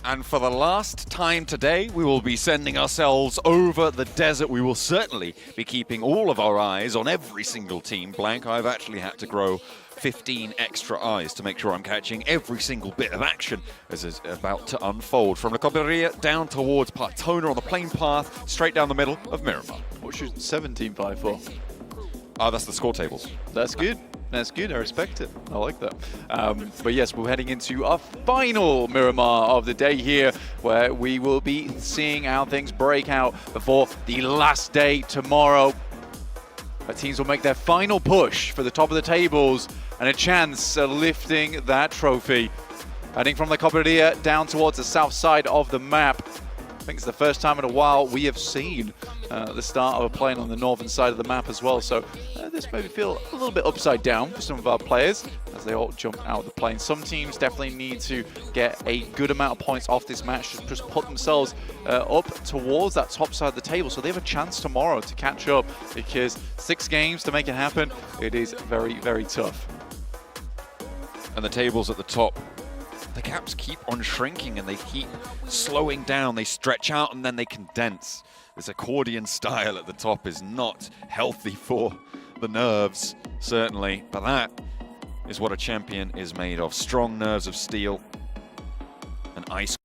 And for the last time today, we will be sending ourselves over the desert. We will certainly be keeping all of our eyes on every single team. Blank, I've actually had to grow 15 extra eyes to make sure I'm catching every single bit of action as it's about to unfold. From the Coberia down towards Partona on the plain path, straight down the middle of Miramar. What should 17-5 for? That's the score tables. That's good. That's good. I respect it. I like that. But yes, we're heading into our final Miramar of the day here, where we will be seeing how things break out before the last day tomorrow. Our teams will make their final push for the top of the tables and a chance at lifting that trophy. Heading from the Coberia down towards the south side of the map. I think it's the first time in a while we have seen the start of a plane on the northern side of the map as well. So this made me feel a little bit upside down for some of our players as they all jump out of the plane. Some teams definitely need to get a good amount of points off this match to just put themselves up towards that top side of the table. So they have a chance tomorrow to catch up, because 6 games to make it happen, it is very, very tough. And the tables at the top, the gaps keep on shrinking and they keep slowing down. They stretch out and then they condense. This accordion style at the top is not healthy for the nerves, certainly. But that is what a champion is made of. Strong nerves of steel and ice.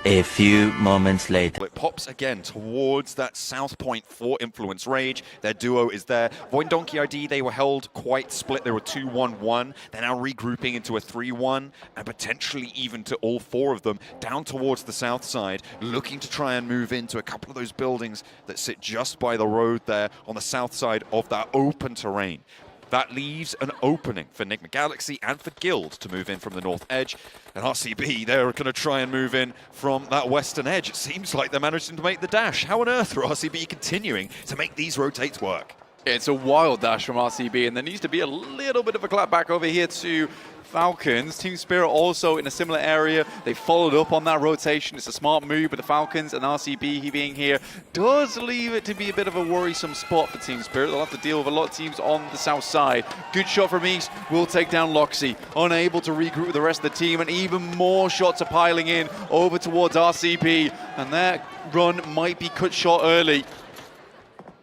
A few moments later. It pops again towards that South Point for Influence Rage. Their duo is there. Void Donkey ID, they were held quite split. They were 2-1-1. They're now regrouping into a 3-1 and potentially even to all 4 of them down towards the south side, looking to try and move into a couple of those buildings that sit just by the road there on the south side of that open terrain. That leaves an opening for Enigma Galaxy and for Guild to move in from the north edge. And RCB, they're going to try and move in from that western edge. It seems like they're managing to make the dash. How on earth are RCB continuing to make these rotates work? It's a wild dash from RCB, and there needs to be a little bit of a clap back over here to Falcons. Team Spirit also in a similar area. They followed up on that rotation. It's a smart move, but the Falcons and RCB being here does leave it to be a bit of a worrisome spot for Team Spirit. They'll have to deal with a lot of teams on the south side. Good shot from East will take down Loxy. Unable to regroup with the rest of the team, and even more shots are piling in over towards RCB, and that run might be cut short early.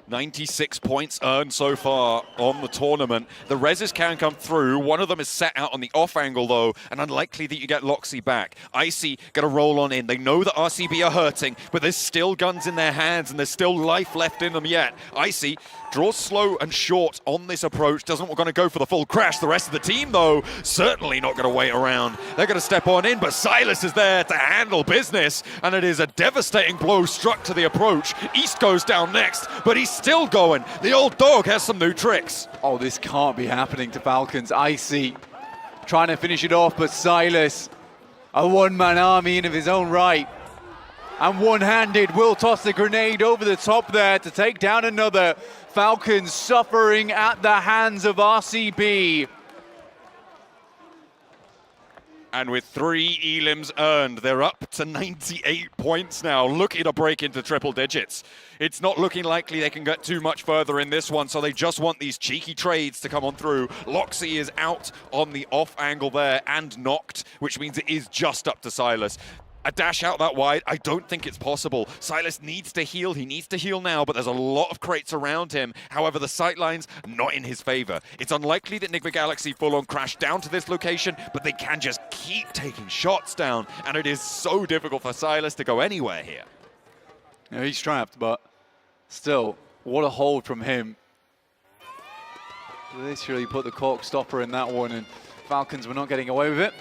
96 points earned so far on the tournament. The reses can come through. One of them is set out on the off angle though, and unlikely that you get Loxy back. Icy gonna roll on in. They know that RCB are hurting, but there's still guns in their hands and there's still life left in them yet. Icy draws slow and short on this approach. Doesn't want to go for the full crash. The rest of the team though, certainly not gonna wait around. They're gonna step on in, but Silas is there to handle business, and it is a devastating blow struck to the approach. East goes down next, but he's still going. The old dog has some new tricks. Oh, this can't be happening to Falcons. Icy trying to finish it off, but Silas, a one-man army in of his own right, and one-handed will toss the grenade over the top there to take down another. Falcons suffering at the hands of RCB. And with 3 elims earned, they're up to 98 points now, looking to break into triple digits. It's not looking likely they can get too much further in this one, so they just want these cheeky trades to come on through. Loxy is out on the off angle there and knocked, which means it is just up to Silas. A dash out that wide, I don't think it's possible. Silas needs to heal. He needs to heal now, but there's a lot of crates around him. However, the sightlines not in his favor. It's unlikely that Enigma Galaxy full-on crash down to this location, but they can just keep taking shots down, and it is so difficult for Silas to go anywhere here. Yeah, he's trapped, but still, what a hold from him. Literally put the cork stopper in that one, and Falcons were not getting away with it.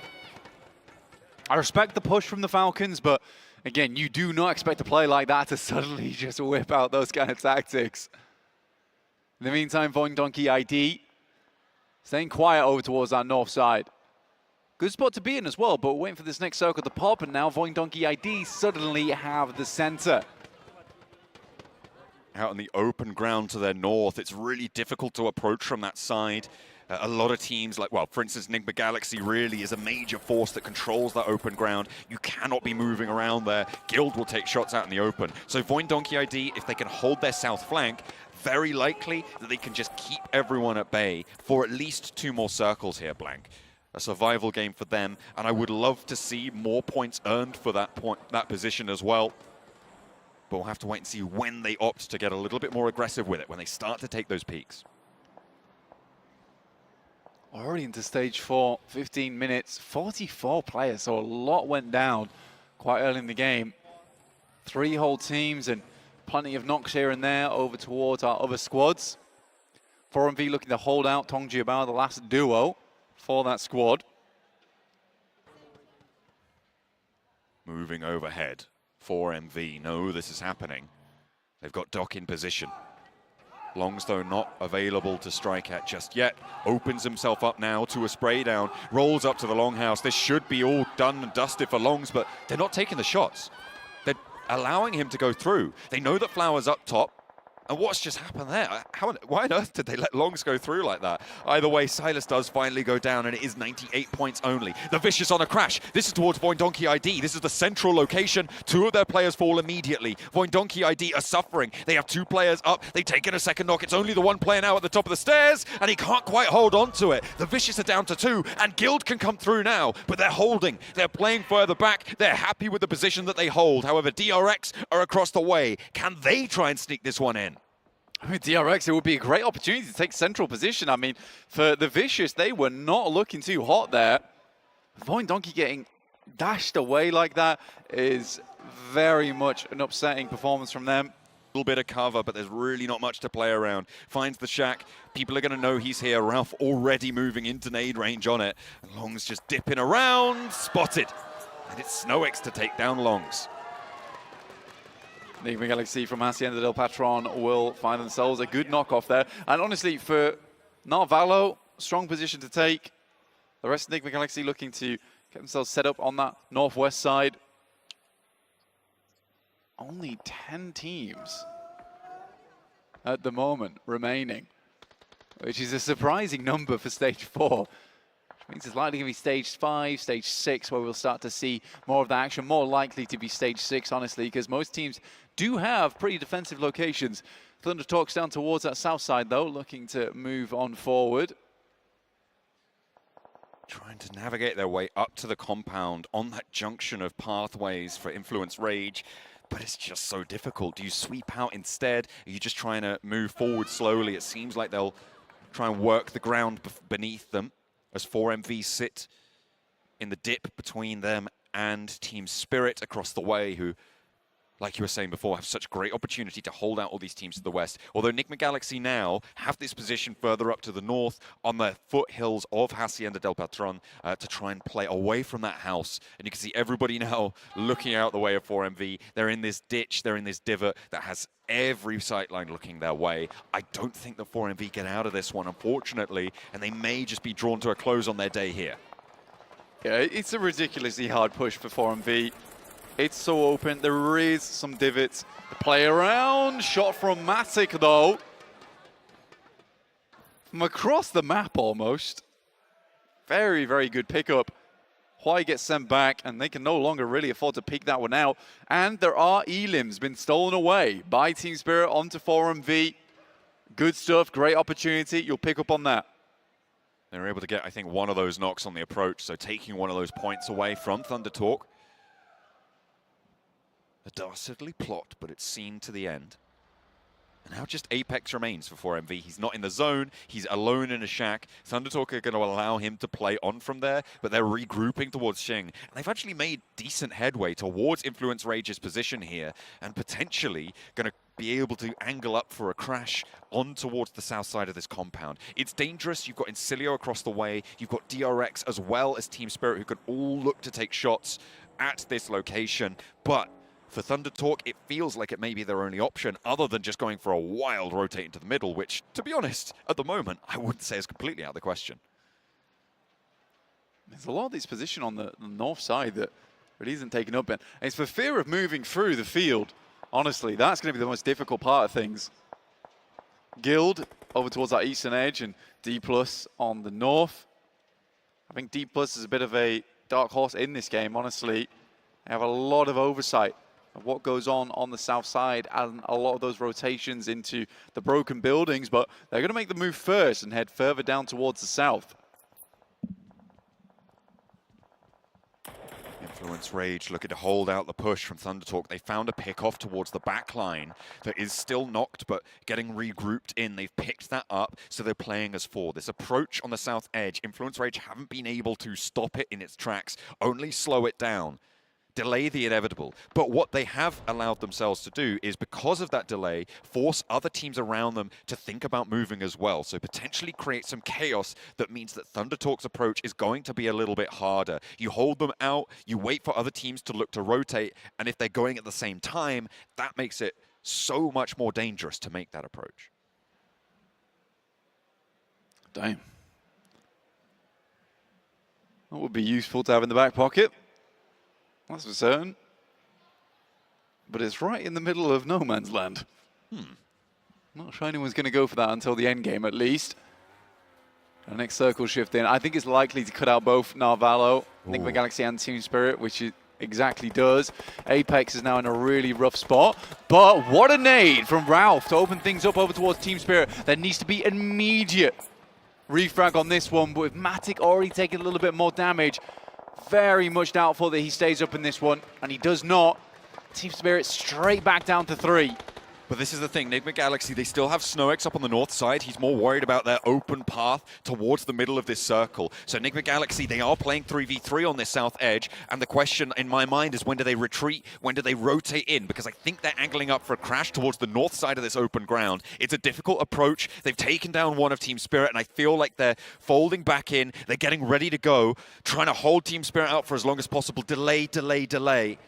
I respect the push from the Falcons, but again, you do not expect a play like that to suddenly just whip out those kind of tactics. In the meantime, Void Donkey ID staying quiet over towards that north side. Good spot to be in as well, but waiting for this next circle to pop, and now Void Donkey ID suddenly have the center. Out on the open ground to their north, it's really difficult to approach from that side. A lot of teams, like, well, for instance, Enigma Galaxy really is a major force that controls that open ground. You cannot be moving around there. Guild will take shots out in the open. So Void Donkey ID, if they can hold their south flank, very likely that they can just keep everyone at bay for at least 2 more circles here, Blank. a survival game for them, and I would love to see more points earned for that position as well. But we'll have to wait and see when they opt to get a little bit more aggressive with it, when they start to take those peaks. Already into stage 4, 15 minutes, 44 players, so a lot went down quite early in the game. 3 whole teams and plenty of knocks here and there over towards our other squads. 4MV looking to hold out Tong Jiabao, the last duo for that squad. Moving overhead. 4MV know this is happening. They've got Doc in position. Longs, though, not available to strike at just yet. Opens himself up now to a spray down. Rolls up to the Longhouse. This should be all done and dusted for Longs, but they're not taking the shots. They're allowing him to go through. They know that Flower's up top. And what's just happened there? Why on earth did they let Longs go through like that? Either way, Silas does finally go down, and it is 98 points only. The Vicious on a crash. This is towards Voindonkey ID. This is the central location. 2 of their players fall immediately. Voindonkey ID are suffering. They have 2 players up. They take in a second knock. It's only the 1 player now at the top of the stairs, and he can't quite hold on to it. The Vicious are down to 2, and Guild can come through now, but they're holding. They're playing further back. They're happy with the position that they hold. However, DRX are across the way. Can they try and sneak this one in? I mean, DRX, it would be a great opportunity to take central position. I mean, for the Vicious, they were not looking too hot there. Voindonkey getting dashed away like that is very much an upsetting performance from them. A little bit of cover, but there's really not much to play around. Finds the shack. People are going to know he's here. Ralph already moving into nade range on it. And Longs just dipping around. Spotted. And it's SnowX to take down Longs. Enigma Galaxy from Hacienda del Patron will find themselves a good knockoff there. And honestly, for Narvalo, strong position to take. The rest of Enigma Galaxy looking to get themselves set up on that northwest side. Only 10 teams at the moment remaining, which is a surprising number for stage 4. Which means it's likely to be stage 5, stage 6, where we'll start to see more of the action. More likely to be stage 6, honestly, because most teams do have pretty defensive locations. Thunder Talks down towards that south side, though, looking to move on forward. Trying to navigate their way up to the compound on that junction of pathways for Influence Rage. But it's just so difficult. Do you sweep out instead? Are you just trying to move forward slowly? It seems like they'll try and work the ground beneath them as 4MV sit in the dip between them and Team Spirit across the way, who, like you were saying before, have such great opportunity to hold out all these teams to the west. Although Enigma Galaxy now have this position further up to the north on the foothills of Hacienda del Patron to try and play away from that house. And you can see everybody now looking out the way of 4MV. They're in this ditch, they're in this divot that has every sightline looking their way. I don't think the 4MV get out of this one, unfortunately, and they may just be drawn to a close on their day here. Yeah, it's a ridiculously hard push for 4MV. It's so open. There is some divots to play around. Shot from Matic, though. From across the map, almost. Very, very good pickup. Hwai gets sent back, and they can no longer really afford to pick that one out. And there are elims been stolen away by Team Spirit onto 4MV. Good stuff, great opportunity. You'll pick up on that. They were able to get, I think, one of those knocks on the approach, so taking one of those points away from Thunder Talk. A dastardly plot, but it's seen to the end. And now just Apex remains for 4MV. He's not in the zone. He's alone in a shack. Thunder Talk are going to allow him to play on from there, but they're regrouping towards Xing. And they've actually made decent headway towards Influence Rage's position here, and potentially going to be able to angle up for a crash on towards the south side of this compound. It's dangerous. You've got Incilio across the way. You've got DRX as well as Team Spirit, who can all look to take shots at this location. But for Thunder Talk, it feels like it may be their only option, other than just going for a wild rotate into the middle, which, to be honest, at the moment, I wouldn't say is completely out of the question. There's a lot of this position on the north side that really isn't taken up, and it's for fear of moving through the field. Honestly, that's going to be the most difficult part of things. Guild over towards that eastern edge, and D+ on the north. I think D+ is a bit of a dark horse in this game, honestly. They have a lot of oversight of what goes on the south side and a lot of those rotations into the broken buildings, but they're going to make the move first and head further down towards the south. Influence Rage looking to hold out the push from ThunderTalk. They found a pick off towards the back line that is still knocked, but getting regrouped in. They've picked that up, so they're playing as 4. This approach on the south edge, Influence Rage haven't been able to stop it in its tracks, only slow it down, delay the inevitable. But what they have allowed themselves to do is, because of that delay, force other teams around them to think about moving as well. So potentially create some chaos that means that ThunderTalk's approach is going to be a little bit harder. You hold them out, you wait for other teams to look to rotate, and if they're going at the same time, that makes it so much more dangerous to make that approach. Damn. That would be useful to have in the back pocket. That's for certain. But it's right in the middle of no man's land. Not sure anyone's going to go for that until the end game, at least. The next circle shift in. I think it's likely to cut out both Narvalo, Enigma Galaxy, and Team Spirit, which it exactly does. Apex is now in a really rough spot. But what a nade from Ralph to open things up over towards Team Spirit. There needs to be immediate refrag on this one, but with Matic already taking a little bit more damage, very much doubtful that he stays up in this one, and he does not. Team Spirit straight back down to 3. But this is the thing, Enigma Galaxy, they still have SnowX up on the north side. He's more worried about their open path towards the middle of this circle. So Enigma Galaxy, they are playing 3v3 on this south edge, and the question in my mind is, when do they retreat? When do they rotate in? Because I think they're angling up for a crash towards the north side of this open ground. It's a difficult approach. They've taken down one of Team Spirit, and I feel like they're folding back in. They're getting ready to go, trying to hold Team Spirit out for as long as possible. Delay, delay, delay.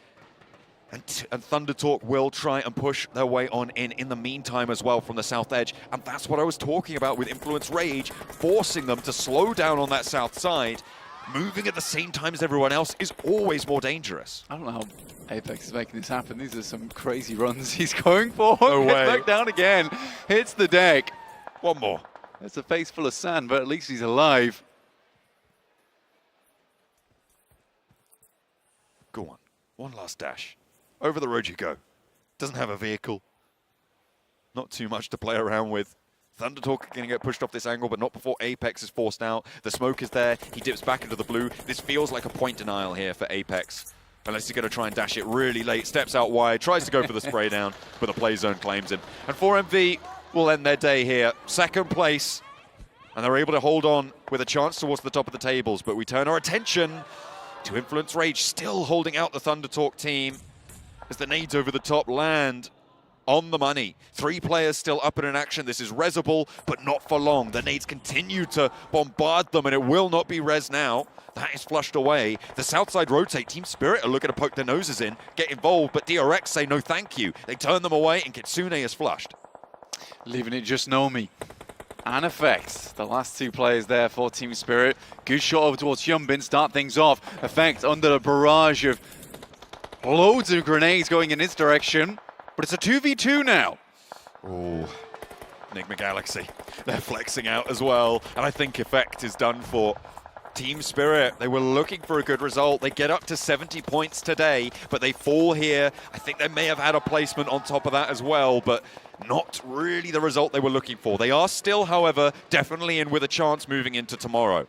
And ThunderTalk will try and push their way on in the meantime as well from the south edge. And that's what I was talking about with Influence Rage, forcing them to slow down on that south side. Moving at the same time as everyone else is always more dangerous. I don't know how Apex is making this happen. These are some crazy runs he's going for. No way. Back down again. Hits the deck. One more. It's a face full of sand, but at least he's alive. Go on. One last dash. Over the road you go. Doesn't have a vehicle. Not too much to play around with. ThunderTalk going to get pushed off this angle, but not before Apex is forced out. The smoke is there. He dips back into the blue. This feels like a point denial here for Apex. Unless he's going to try and dash it really late. Steps out wide. Tries to go for the spray down, but the play zone claims him. And 4MV will end their day here. Second place. And they're able to hold on with a chance towards the top of the tables. But we turn our attention to Influence Rage, still holding out the ThunderTalk team, as the nades over the top land on the money. 3 players still up and in action. This is resable, but not for long. The nades continue to bombard them, and it will not be res now. That is flushed away. The south side rotate. Team Spirit are looking to poke their noses in, get involved, but DRX say no thank you. They turn them away, and Kitsune is flushed. Leaving it just Nomi and Effect. The last 2 players there for Team Spirit. Good shot over towards Hyunbin, start things off. Effect under the barrage of loads of grenades going in his direction, but it's a 2v2 now. Oh, Enigma Galaxy. They're flexing out as well, and I think Effect is done for. Team Spirit, they were looking for a good result. They get up to 70 points today, but they fall here. I think they may have had a placement on top of that as well, but not really the result they were looking for. They are still, however, definitely in with a chance moving into tomorrow.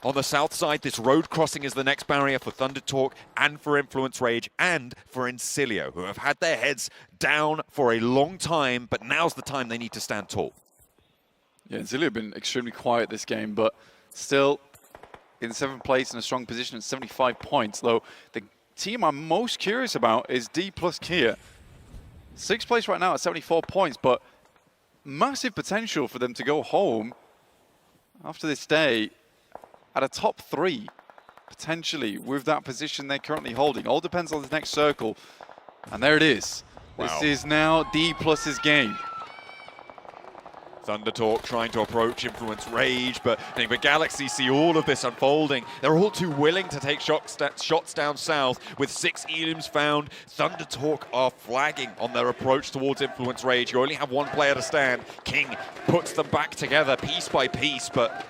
On the south side, this road crossing is the next barrier for ThunderTalk and for Influence Rage and for Incilio, who have had their heads down for a long time, but now's the time they need to stand tall. Yeah, Incilio have been extremely quiet this game, but still in 7th place in a strong position at 75 points, though the team I'm most curious about is D plus Kia. 6th place right now at 74 points, but massive potential for them to go home after this day at a top 3, potentially, with that position they're currently holding. All depends on the next circle. And there it is. Wow. This is now D plus's game. ThunderTalk trying to approach Influence Rage, but Enigma Galaxy see all of this unfolding. They're all too willing to take shots down south. With 6 elims found, ThunderTalk are flagging on their approach towards Influence Rage. You only have 1 player to stand. King puts them back together piece by piece, but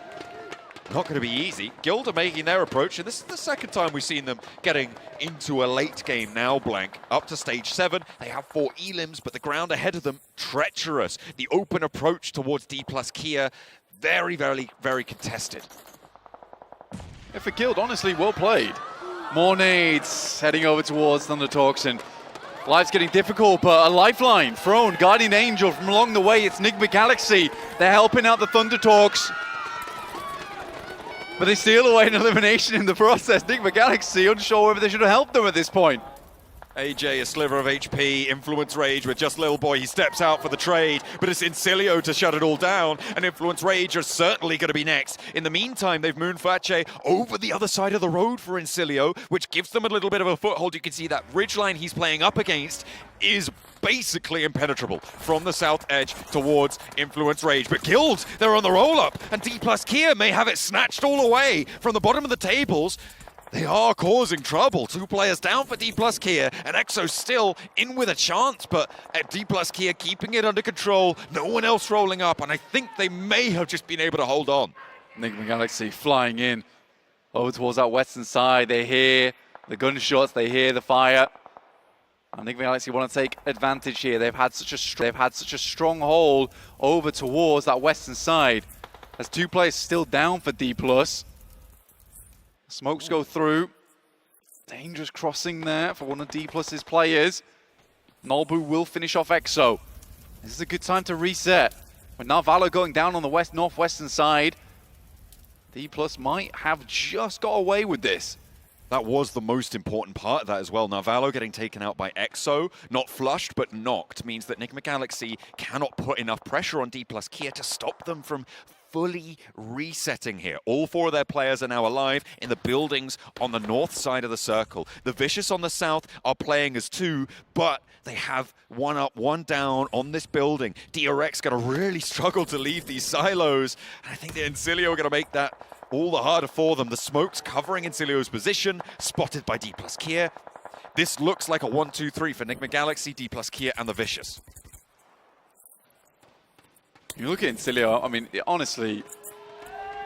not going to be easy. Guild are making their approach, and this is the second time we've seen them getting into a late game now, Blank. Up to stage 7, they have 4 elims, but the ground ahead of them, treacherous. The open approach towards D plus Kia, very, very, very contested. Yeah, for Guild, honestly, well played. More nades heading over towards Thundertalks. Life's getting difficult, but a lifeline thrown. Guardian Angel from along the way. It's Nigma Galaxy. They're helping out the Thundertalks. But they steal away an elimination in the process. Nigma Galaxy unsure whether they should have helped them at this point. AJ, a sliver of HP, Influence Rage with just Lil Boy. He steps out for the trade, but it's Incilio to shut it all down, and Influence Rage are certainly going to be next. In the meantime, they've moved Fache over the other side of the road for Incilio, which gives them a little bit of a foothold. You can see that ridgeline he's playing up against is basically impenetrable from the south edge towards Influence Rage. But Guild, they're on the roll-up, and D plus Kia may have it snatched all away from the bottom of the tables. They are causing trouble. 2 players down for D plus Kia, and Exo still in with a chance, but at D plus Kia keeping it under control, no one else rolling up, and I think they may have just been able to hold on. Nigma Galaxy flying in over towards that western side. They hear the gunshots, they hear the fire. And Nigma Galaxy want to take advantage here. They've had such a strong hold over towards that western side. There's 2 players still down for D plus. Smokes go through. Dangerous crossing there for one of D plus's players. Nolbu will finish off Exo. This is a good time to reset. With Narvalo going down on the northwestern side, D plus might have just got away with this. That was the most important part of that as well. Narvalo getting taken out by Exo, not flushed but knocked, means that Nigma Galaxy cannot put enough pressure on D plus Kia to stop them from fully resetting here. All 4 of their players are now alive in the buildings on the north side of the circle. The Vicious on the south are playing as 2, but they have 1 up, 1 down on this building. DRX going to really struggle to leave these silos, and I think the Incilio are going to make that all the harder for them. The smoke's covering Incilio's position, spotted by D plus Kia. This looks like a 1-2-3 for Nigma Galaxy, D plus Kia, and the Vicious. You look at Incilio, I mean, honestly,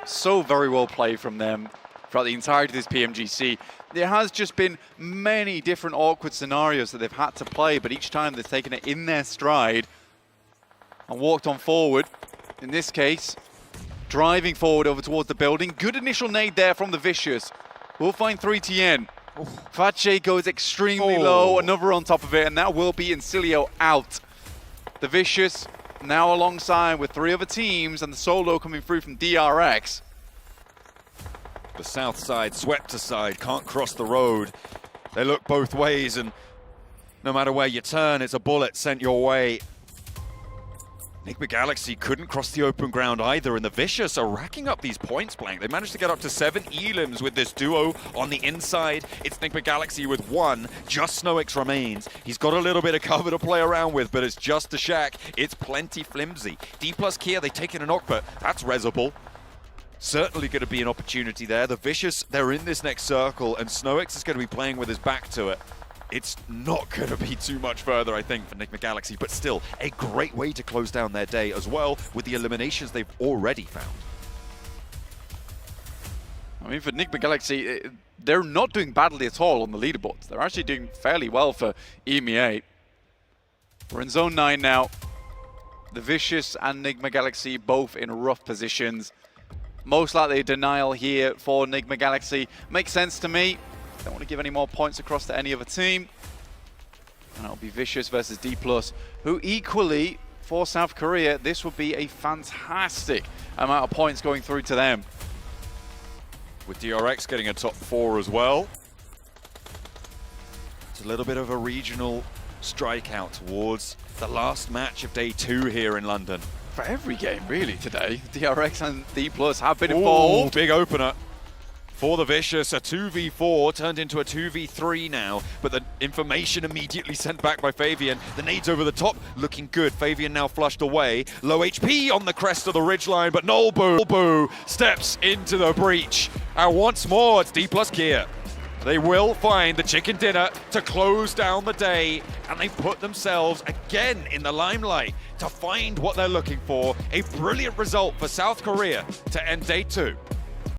so very well played from them throughout the entirety of this PMGC. There has just been many different awkward scenarios that they've had to play, but each time they've taken it in their stride and walked on forward. In this case, driving forward over towards the building. Good initial nade there from the Vicious. We'll find 3TN. Fache goes extremely low, another on top of it, and that will be Incilio out. The Vicious now alongside with 3 other teams, and the solo coming through from DRX. The south side swept aside, can't cross the road. They look both ways, and no matter where you turn, it's a bullet sent your way. Nigma Galaxy couldn't cross the open ground either, and the Vicious are racking up these points blank. They managed to get up to 7 elims with this duo on the inside. It's Nigma Galaxy with 1. Just Snowix remains. He's got a little bit of cover to play around with, but it's just a shack. It's plenty flimsy. D plus Kia, they've taken a knock, but that's resable. Certainly going to be an opportunity there. The Vicious, they're in this next circle, and Snowix is going to be playing with his back to it. It's not going to be too much further, I think, for Nigma Galaxy, but still a great way to close down their day as well with the eliminations they've already found. I mean, for Nigma Galaxy, they're not doing badly at all on the leaderboards. They're actually doing fairly well for EME8. We're in Zone 9 now. The Vicious and Nigma Galaxy both in rough positions. Most likely a denial here for Nigma Galaxy. Makes sense to me. Don't want to give any more points across to any other team. And it'll be Vicious versus D+, who equally, for South Korea, this would be a fantastic amount of points going through to them. With DRX getting a top 4 as well. It's a little bit of a regional strikeout towards the last match of day 2 here in London. For every game, really, today, DRX and D+ have been involved. Big opener. For the Vicious, a 2v4 turned into a 2v3 now, but the information immediately sent back by Fabian. The nades over the top, looking good. Fabian now flushed away. Low HP on the crest of the ridgeline, but Nolbu steps into the breach. And once more, it's D plus Kia. They will find the chicken dinner to close down the day, and they put themselves again in the limelight to find what they're looking for. A brilliant result for South Korea to end day 2.